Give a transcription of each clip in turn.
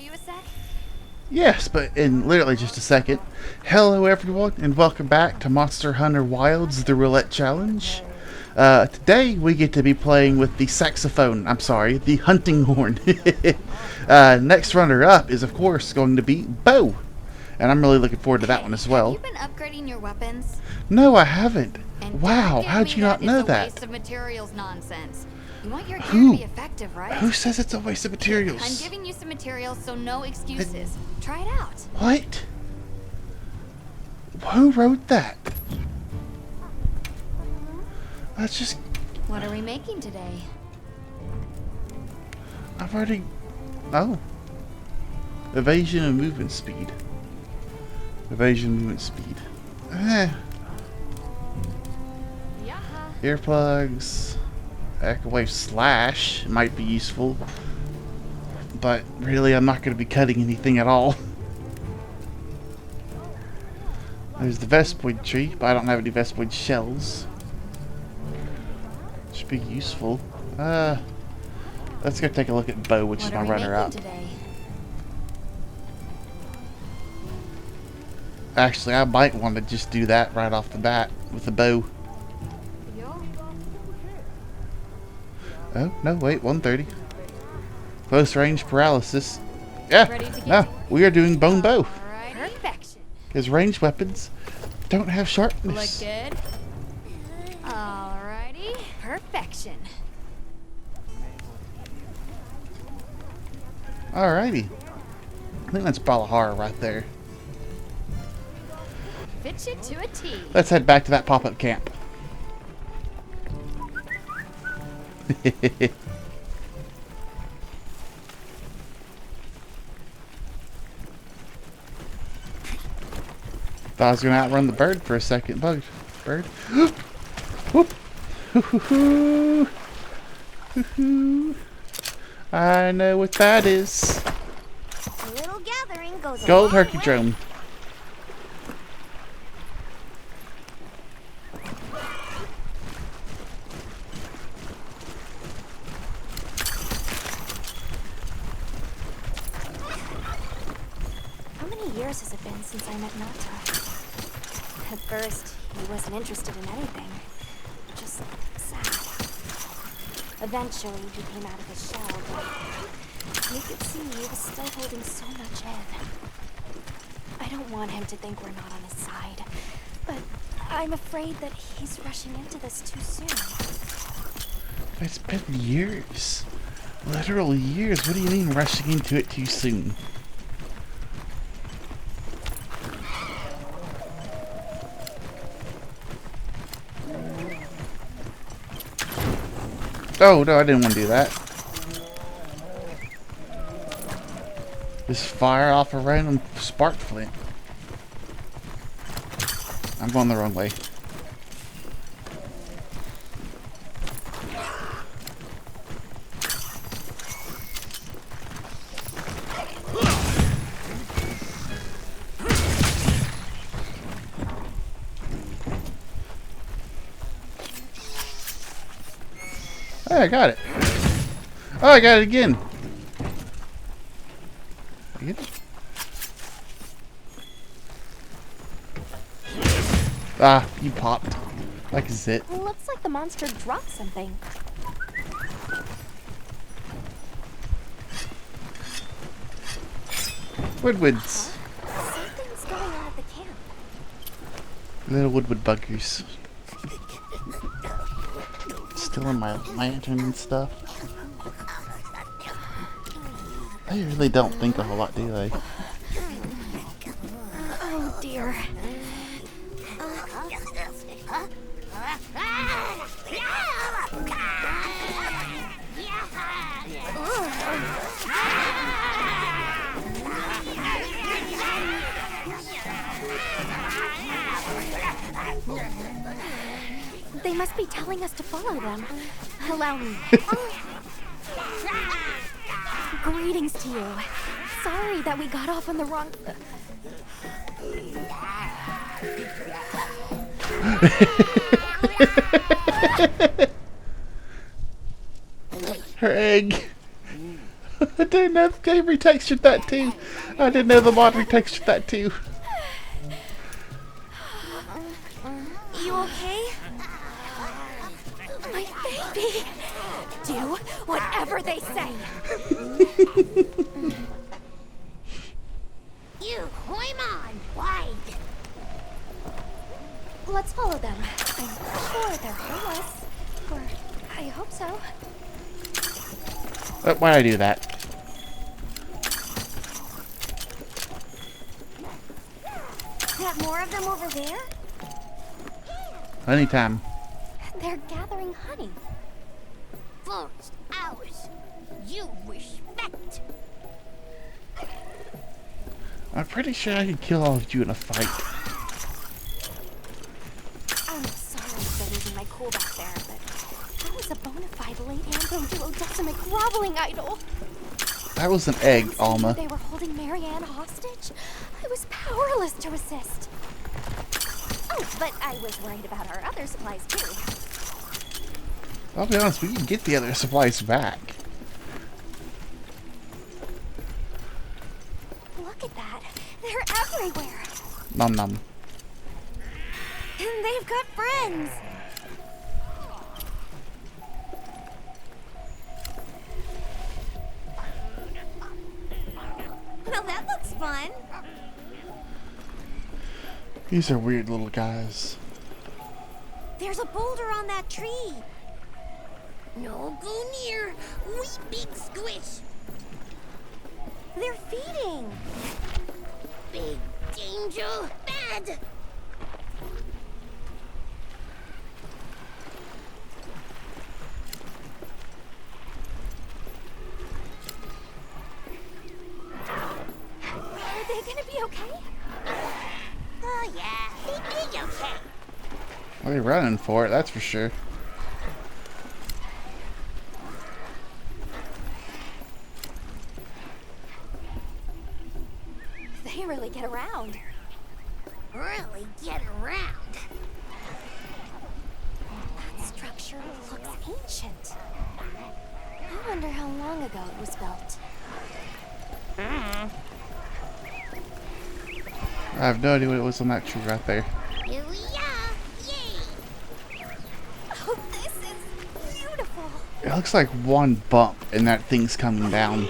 you a sec? Yes, but in literally just a second. Hello everyone, and welcome back to Monster Hunter Wilds, the Roulette Challenge. Today we get to be playing with the saxophone, the hunting horn. Next runner-up is of course going to be Bow. And I'm really looking forward to that one as well. Have you been upgrading your weapons? No, I haven't. And Wow, don't give how'd me you not know it's a that? waste of materials nonsense. You want your gear Who? to be effective, right? Who says it's a waste of materials? I'm giving you some materials, so no excuses. Try it out. What? Who wrote that? That's just... What are we making today? I've already... Oh. Evasion and movement speed. Evasion, movement speed. Earplugs. Echo wave slash might be useful. But really, I'm not going to be cutting anything at all. There's the Vespoid tree, but I don't have any Vespoid shells. Should be useful. Let's go take a look at Bow, which is my runner-up. Actually, I might want to just do that right off the bat with the bow. Oh, no, wait, 130. Close range paralysis. Yeah, no, we are doing bone bow. Perfection. Because ranged weapons don't have sharpness. Look good. Alrighty. Perfection. Alrighty. I think that's Balahara right there. Fits you to a T. Let's head back to that pop-up camp. Thought I was going to outrun the bird for a second. Bird. Whoop. I know what that is. A little gathering goes Gold Hercudrome. How many years has it been since I met Nata? At first, he wasn't interested in anything. Just sad. Eventually, he came out of his shell, but you could see he was still holding so much in. I don't want him to think we're not on his side, but I'm afraid that he's rushing into this too soon. It's been years. Literal years. What do you mean rushing into it too soon? Oh, no, I didn't want to do that. Just fire off a random spark flint. I'm going the wrong way. Hey, I got it. Oh, I got it again. Did I get it? Ah, you popped. Like a zit. Looks like the monster dropped something. Woodwoods. Something's going on at the camp. Little woodwood buggers. Stealing my lantern and stuff. They really don't think a whole lot, do they? Oh dear. They must be telling us to follow them. Allow me. Greetings to you. Sorry that we got off on the wrong... Her egg. I didn't know the game retextured that too. I didn't know the mod retextured that too. You okay? My baby! Do whatever they say! You, Hoymon, wide! Let's follow them. I'm sure they're harmless. Or I hope so. Why'd I do that? Got more of them over there? Anytime. They're gathering honey. Forest, ours. You respect. I'm pretty sure I could kill all of you in a fight. I'm sorry for losing my cool back there, but that was a bona fide late duodecimic groveling idol. That was an egg, Once I knew Alma. They were holding Marianne hostage. I was powerless to resist. Oh, but I was worried about our other supplies too. I'll be honest, we can get the other supplies back. Look at that. They're everywhere. Nom nom. And they've got friends. Well, that looks fun. These are weird little guys. There's a boulder on that tree. No go near. We big squish. They're feeding. Big danger. Bad. Are they gonna be okay? Oh yeah, they'll be okay. Well, they're running for it, that's for sure. They really get around. Really get around. That structure looks ancient. I wonder how long ago it was built. I have no idea what it was on that tree right there. Here we are! Yay! Oh, this is beautiful! It looks like one bump and that thing's coming down.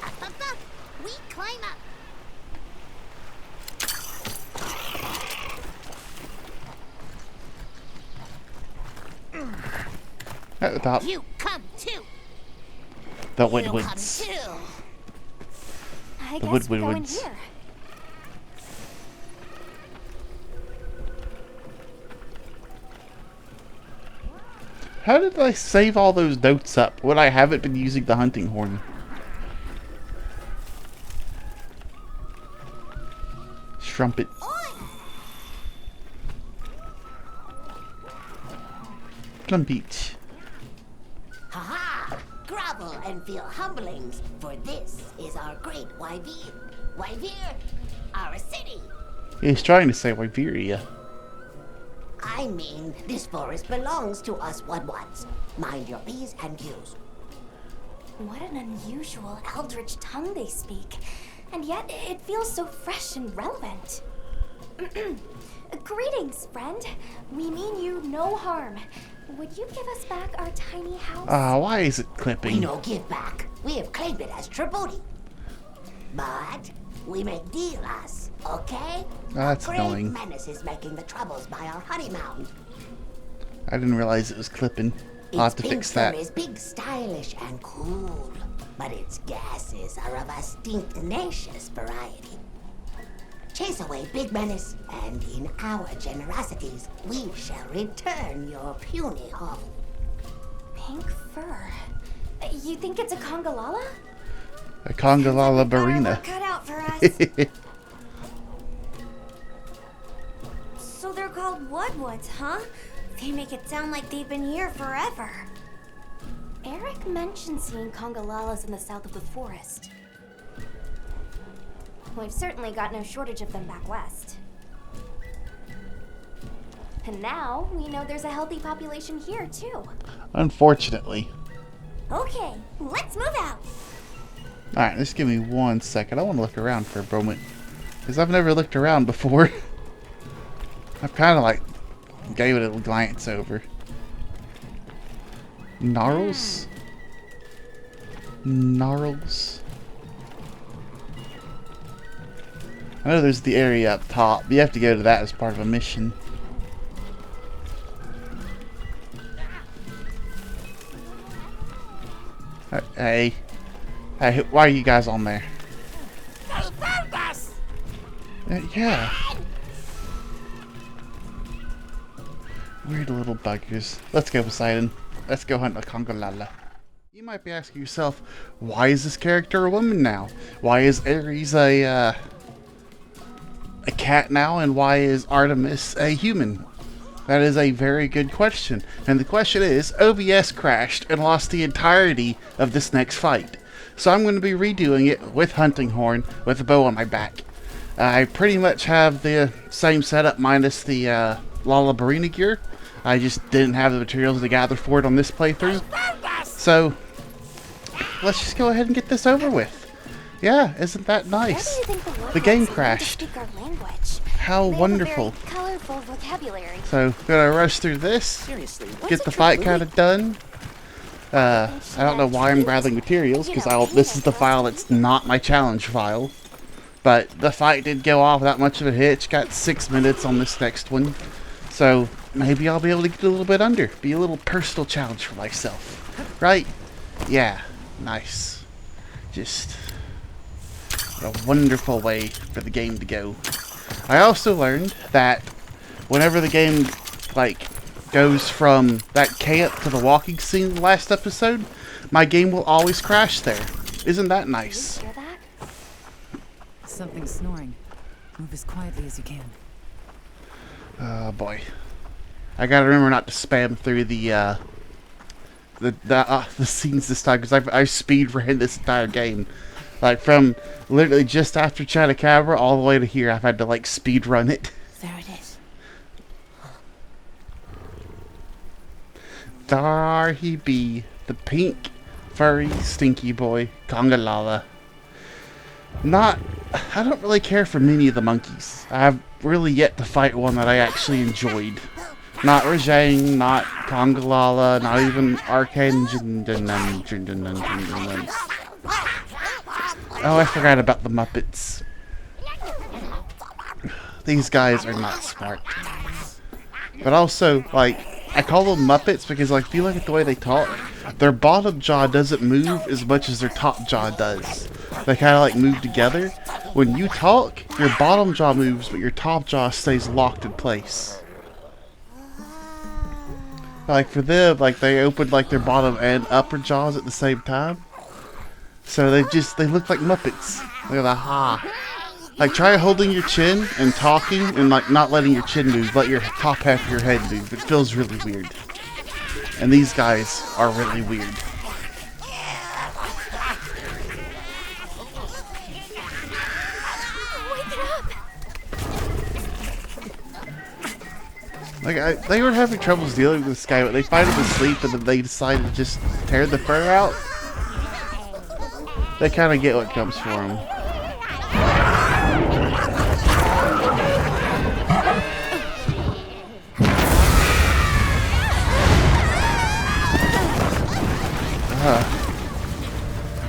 Up, up, up! We climb up! At the top. You come too! The You come Woodwoods. too! I The guess we go in Woodwoods. here. How did I save all those notes up when I haven't been using the hunting horn? Strumpet. Trumpet. Ha-ha! Grovel and feel humblings, for this is our great Wyvir. Wyvir, our city. He's trying to say Wyveria. I mean, this forest belongs to us Wudwuds. Mind your P's and Q's. What an unusual eldritch tongue they speak. And yet, it feels so fresh and relevant. Greetings, friend. We mean you no harm. Would you give us back our tiny house? Why is it We clipping? no give back. We have claimed it as tribute. But we make deals, okay? That's Great annoying. menace is making the troubles by our honey mountain. I didn't realize it was clipping. I'll have to Its fix pink fur that. is big, stylish, and cool, but its gases are of a stinknacious variety. Chase away big menace, and in our generosities, we shall return your puny hovel. Pink fur. You think it's a congalala? A Congalala Got our Barina. work cut out for us. So they're called Woodwoods, huh? They make it sound like they've been here forever. Eric mentioned seeing congalalas in the south of the forest. We've certainly got no shortage of them back west. And now we know there's a healthy population here, too. Unfortunately. Okay, let's move out. Alright, just give me 1 second. I want to look around for a moment. Because I've never looked around before. I've kind of like gave it a glance over. Gnarls? Gnarls? I know there's the area up top. You have to go to that as part of a mission. Hey. Hey, why are you guys on there? They found us! Yeah. Weird little buggers. Let's go, Poseidon. Let's go hunt a Congalala. You might be asking yourself, why is this character a woman now? Why is Ares a cat now, and why is Artemis a human? That is a very good question. And the question is, OBS crashed and lost the entirety of this next fight. So I'm going to be redoing it with Hunting Horn, with a bow on my back. I pretty much have the same setup minus the Lollabarina gear. I just didn't have the materials to gather for it on this playthrough. So, let's just go ahead and get this over with. Yeah, isn't that nice? The game crashed. How wonderful. Colorful vocabulary. So, gonna rush through this, get the fight kind of done. I don't know why I'm gathering materials, because this is the file that's not my challenge file. But the fight did go off without much of a hitch. Got 6 minutes on this next one. So, maybe I'll be able to get a little bit under. Be a little personal challenge for myself. Right? Yeah. Nice. Just a wonderful way for the game to go. I also learned that whenever the game, like, goes from that camp to the walking scene in the last episode, my game will always crash there. Isn't that nice? Hear that? Something's snoring. Move as quietly as you can. Oh boy. I gotta remember not to spam through the scenes this time, because I speed ran this entire game. Like, from literally just after Chatacabra all the way to here, I've had to, like, speed run it. There it is. There he be, the pink, furry, stinky boy, Congalala. I don't really care for many of the monkeys. I've really yet to fight one that I actually enjoyed. Not Rajang, not Congalala, not even Arcane. Oh, I forgot about the Muppets. These guys are not smart. But also, like, I call them Muppets because, like, if you look at the way they talk, their bottom jaw doesn't move as much as their top jaw does. They kind of, like, move together. When you talk, your bottom jaw moves, but your top jaw stays locked in place. Like, for them, like, they opened, like, their bottom and upper jaws at the same time. So they look like Muppets. Look at the ha. Like, try holding your chin and talking and, like, not letting your chin move. Let your top half of your head move. It feels really weird. And these guys are really weird. Like, they were having troubles dealing with this guy, but they find him asleep and then they decide to just tear the fur out. They kind of get what comes for them.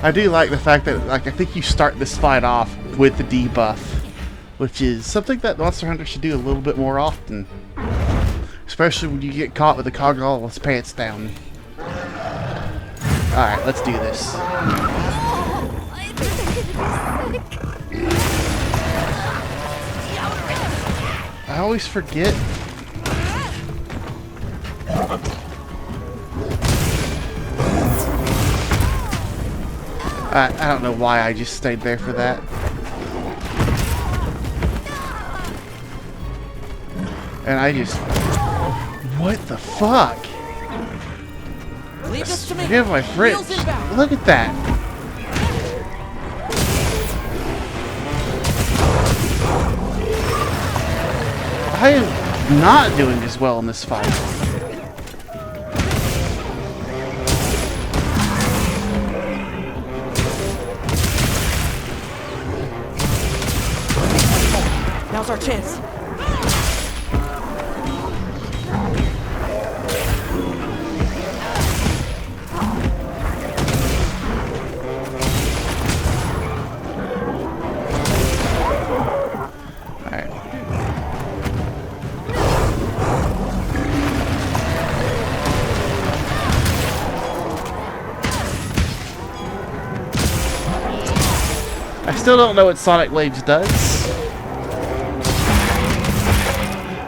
I do like the fact that, like, I think you start this fight off with the debuff, which is something that Monster Hunter should do a little bit more often. Especially when you get caught with the Congalala's pants down. Alright, let's do this. I always forget. I don't know why I just stayed there for that. And I just... What the fuck? Leave this to me. Give my fridge. Look at that. I am not doing as well in this fight. Now's our chance. Alright. I still don't know what Sonic Waves does,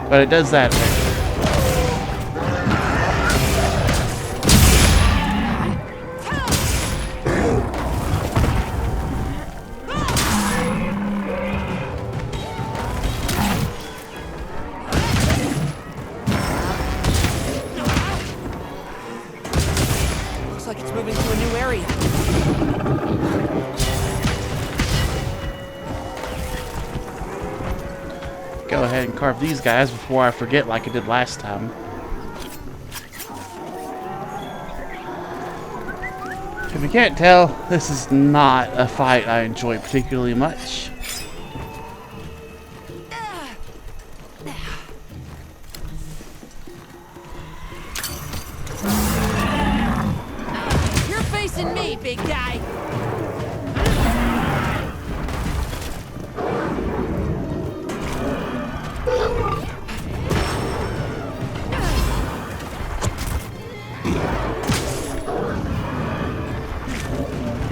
but it does that. Looks like it's moving to a new area. Go ahead and carve these guys before I forget like I did last time. If you can't tell, this is not a fight I enjoy particularly much. You're facing me, big guy.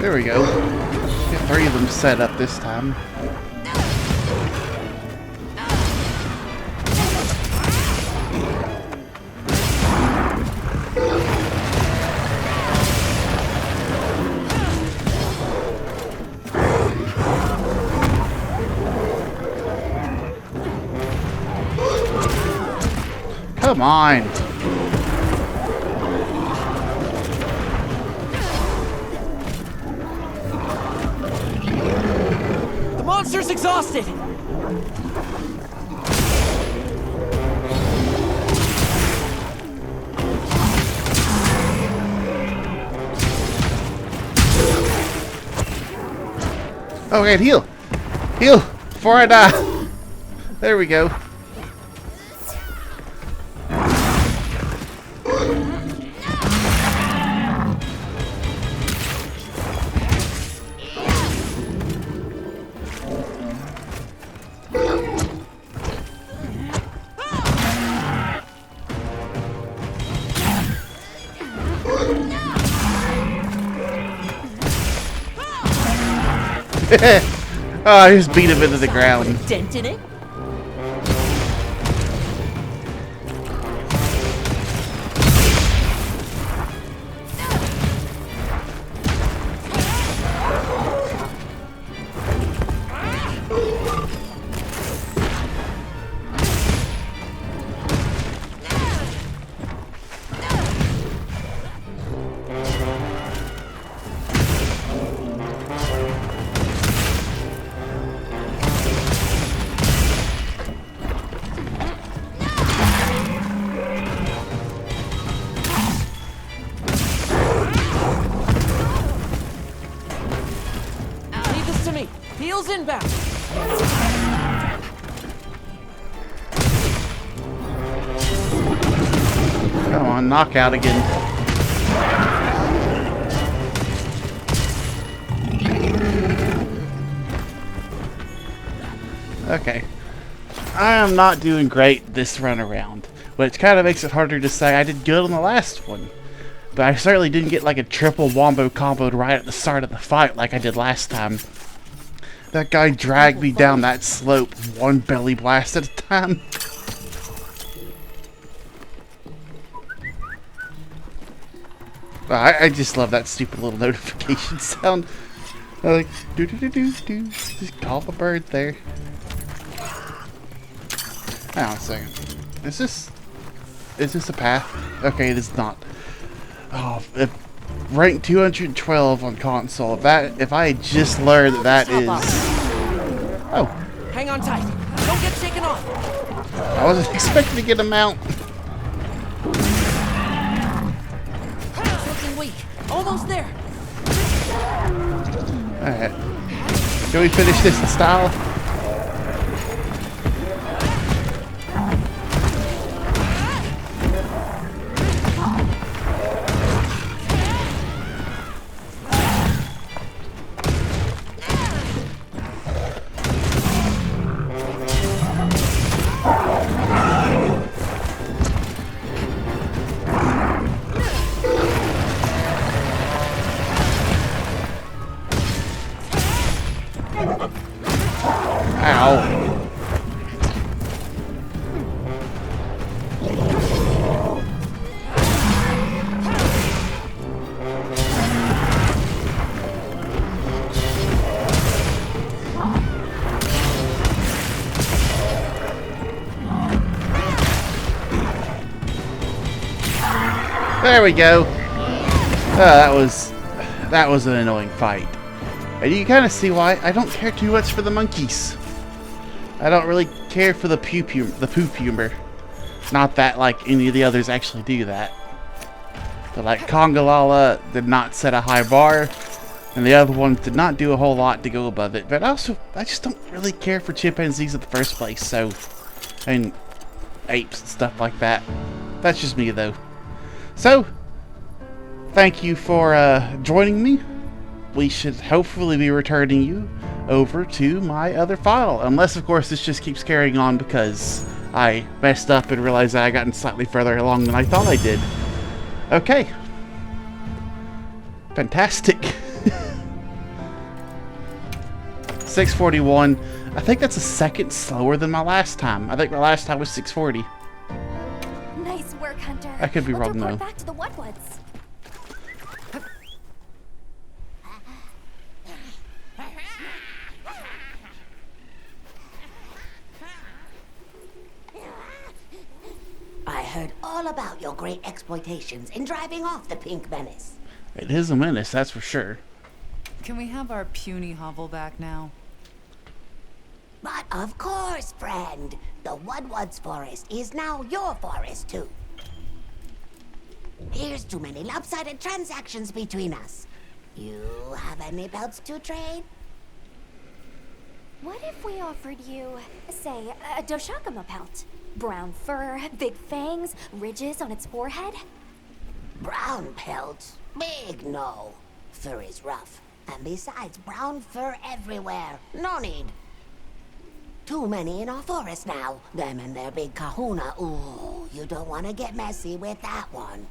There we go. Get 3 of them set up this time. Come on! The monster's exhausted. Okay, heal! Heal! Before I die! There we go. Oh, I just beat him into the ground. Dent in it? Leave this to me. Heels inbound. Come on, knockout again. Okay. I am not doing great this run around, which kind of makes it harder to say I did good on the last one. But I certainly didn't get like a triple wombo comboed right at the start of the fight like I did last time. That guy dragged me down that slope one belly blast at a time. I just love that stupid little notification sound. I like do do do do do. Just call a bird there. Hang on a second. Is this a path? Okay, it is not. Oh, rank 212 on console. If I had just learned that is. Oh. Hang on tight. Don't get shaken off. I wasn't expecting to get a mount. Something weak. Almost there. Alright. Can we finish this in style? Ow. There we go. That was an annoying fight. And you kind of see why I don't care too much for the monkeys. I don't really care for the poop humor. Not that like any of the others actually do that. But like Congalala did not set a high bar, and the other ones did not do a whole lot to go above it. But also, I just don't really care for chimpanzees in the first place. So, and apes and stuff like that. That's just me though. So, thank you for joining me. We should hopefully be returning you over to my other file. Unless, of course, this just keeps carrying on because I messed up and realized that I gotten slightly further along than I thought I did. Okay. Fantastic. 641. I think that's a second slower than my last time. I think my last time was 640. Nice work, Hunter. I could be wrong, though. Back to the Woodwoods. I heard all about your great exploitations in driving off the Pink Menace. It is a menace, that's for sure. Can we have our puny hovel back now? But of course, friend. The Woodwoods forest is now your forest, too. Here's too many lopsided transactions between us. You have any belts to trade? What if we offered you, say, a Doshakama pelt? Brown fur, big fangs, ridges on its forehead? Brown pelt? Big no. Fur is rough. And besides, brown fur everywhere. No need. Too many in our forest now. Them and their big kahuna. Ooh, you don't want to get messy with that one.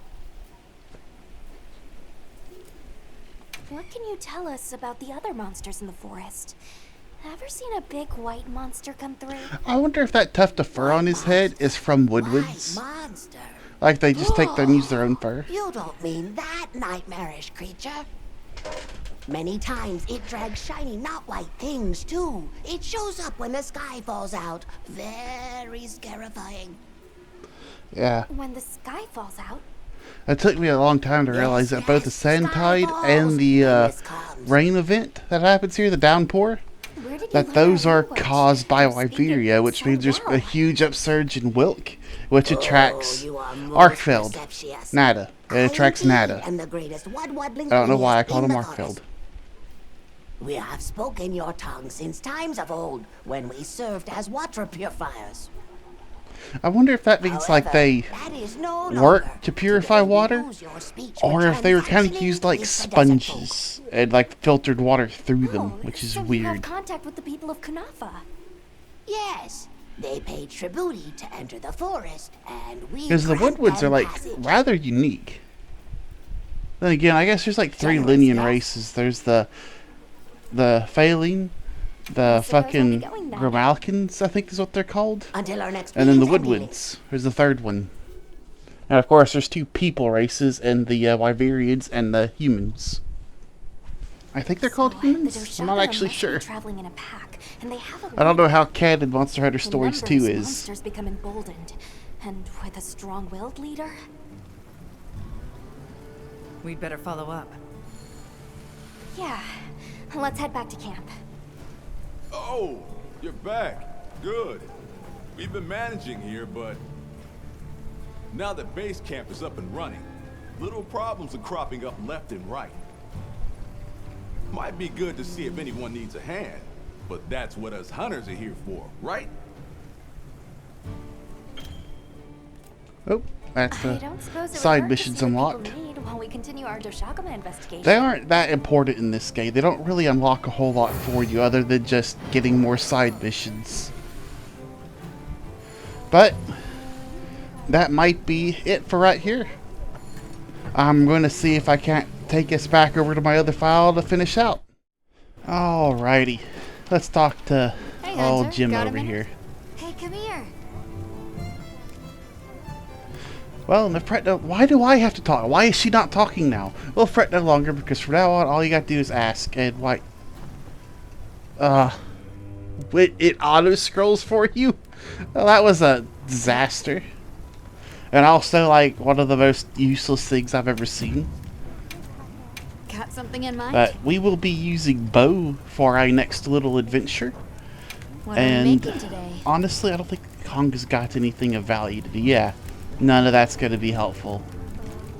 What can you tell us about the other monsters in the forest? Ever seen a big white monster come through? I wonder if that tuft of fur on his head is from Woodwoods. White monster. Like they just take and use their own fur. You don't mean that nightmarish creature. Many times it drags shiny, not white things, too. It shows up when the sky falls out. Very scarifying. Yeah. When the sky falls out? It took me a long time to realize that both the sand tide and the rain event that happens here, the downpour, that those are caused by Wyveria, which means there's a huge upsurge in Wilk, which attracts Arkfeld. Nada. It attracts Nada. I don't know why I called him Arkfeld. We have spoken your tongue since times of old, when we served as water purifiers. I wonder if that means like they work to purify water, or if they were kind of used like sponges and like filtered water through them, which is so weird. You have contact with the people of Kunafa. Yes, they paid tribute to enter the forest, and we. Because the Woodwoods are like rather unique. Then again, I guess there's like three Linian races. There's the Phaeline, the fucking Grimalkins, I think is what they're called. Until our next and then the meeting, Woodwoods. There's the third one. And of course, there's two people races, and the Wyverians and the humans. I think they're called humans? I'm not actually sure. Traveling in a pack, and they have I don't know how canon Monster Hunter Stories 2 is. Monsters become emboldened, and with a strong-willed leader. We'd better follow up. Yeah, let's head back to camp. Oh, you're back. Good. We've been managing here, but now that base camp is up and running, little problems are cropping up left and right. Might be good to see if anyone needs a hand, but that's what us hunters are here for, right? Oh, that's the side missions unlocked. While we continue our Doshakama investigation. They aren't that important in this game. They don't really unlock a whole lot for you other than just getting more side missions. But that might be it for right here. I'm going to see if I can't take us back over to my other file to finish out. Alrighty. Let's talk to Oh, Hunter. Jim Got a over minute? here. Hey, come here. Well, the fret no, why do I have to talk? Why is she not talking now? Well, fret no longer, because from now on, all you got to do is ask, and why... it auto-scrolls for you? Well, that was a disaster. And also, like, one of the most useless things I've ever seen. Got something in mind? But we will be using Bow for our next little adventure. What are we And making today? honestly, I don't think Kong's got anything of value to do. Yeah, none of that's going to be helpful.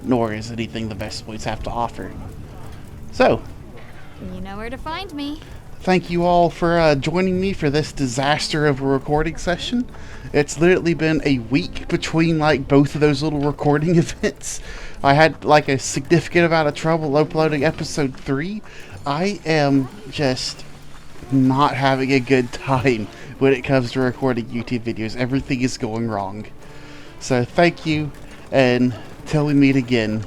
Nor is anything the best boys have to offer. So, You know where to find me. thank you all for joining me for this disaster of a recording session. It's literally been a week between like both of those little recording events. I had like a significant amount of trouble uploading episode 3. I am just not having a good time when it comes to recording YouTube videos. Everything is going wrong. So thank you, and till we meet again,